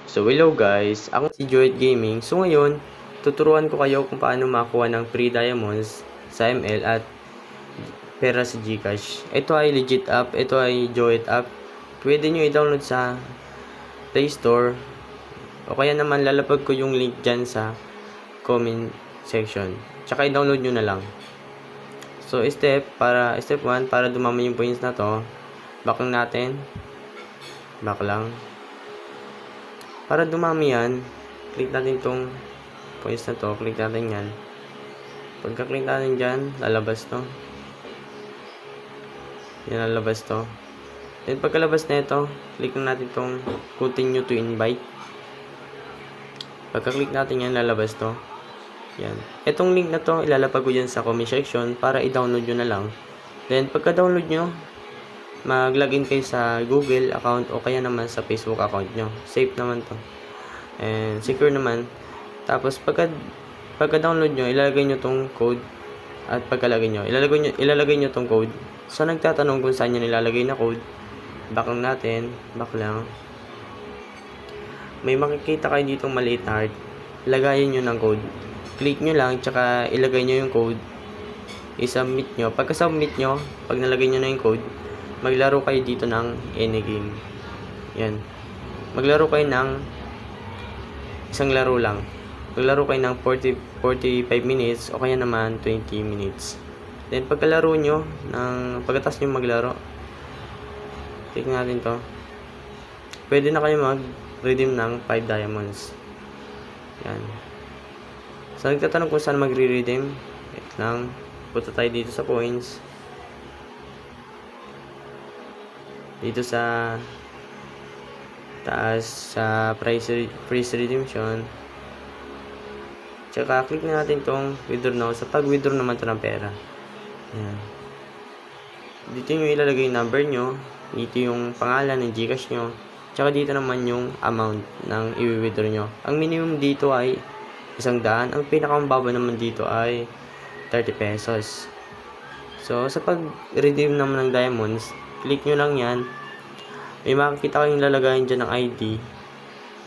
So hello guys, ako si Joet Gaming. So ngayon, tuturuan ko kayo kung paano makakuha ng free diamonds sa ML at pera sa Gcash. Ito ay legit app, ito ay Joet app. Pwede nyo i-download sa Play Store o kaya naman lalapag ko yung link dyan sa comment section. Tsaka i-download nyo na lang. So step 1 para dumami yung points na to, back lang natin. Back lang. Para dumami yan, click natin tong points na to, click natin yan. Pagka-click natin dyan, lalabas to. Yan, lalabas to. Then pagkalabas na ito, click natin tong continue to invite. Pagka-click natin yan, lalabas to. Yan. Itong link na to, ilalapag ko dyan sa comment section para i-download nyo na lang. Then pagka-download nyo, mag-login kayo sa Google account o kaya naman sa Facebook account nyo. Safe naman to. And secure naman. Tapos pagka-download nyo, ilalagay nyo tong code. At pagkalagay nyo, ilalagay nyo tong code. So nagtatanong kung saan nyo nilalagay na code. Back lang natin. Back lang. May makikita kayo ditong maliit na heart. Lagayin nyo ng code. Click nyo lang, tsaka ilagay nyo yung code. I-submit nyo. Pagka-submit nyo, pag nalagay nyo na yung code, maglaro kayo dito ng any game. Yan. Maglaro kayo ng isang laro lang. Maglaro kayo ng 45 minutes o kaya naman 20 minutes. Then pagkalaro nyo, pagkatapos nyo maglaro, click natin to. Pwede na kayo mag-redeem ng 5 diamonds. Yan. So nagtatanong kung saan magre-redeem. Wait lang. Punta tayo dito sa points. Dito sa taas sa price redemption, tsaka click na natin tong withdraw now. Sa pag-withdraw naman to ng pera, ayan, dito nyo ilalagay yung number nyo, dito yung pangalan ng Gcash nyo, tsaka dito naman yung amount ng i-withdraw nyo. Ang minimum dito ay 100, ang pinakamababa naman dito ay 30 pesos. So sa pag-redeem naman ng diamonds, click nyo lang yan. May makikita kayong lalagayin dyan ng ID.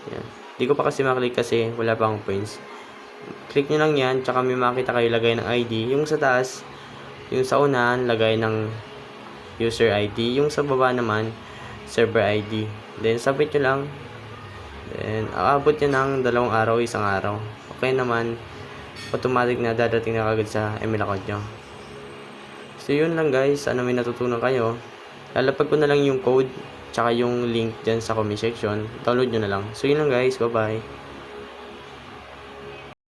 Yan. Hindi ko pa kasi maklik kasi wala pa akong points. Click nyo lang yan. Tsaka may makikita kayo lagay ng ID. Yung sa taas, yung sa unahan, lagay ng user ID. Yung sa baba naman, server ID. Then submit nyo lang. Then aabot nyo ng 2 araw, 1 araw. Okay naman, automatic na dadating na kagad sa email account nyo. So yun lang guys. Sana may natutunan kayo. Lalapag ko na lang yung code tsaka yung link dyan sa comment section. Download nyo na lang. So yun lang guys. Bye bye.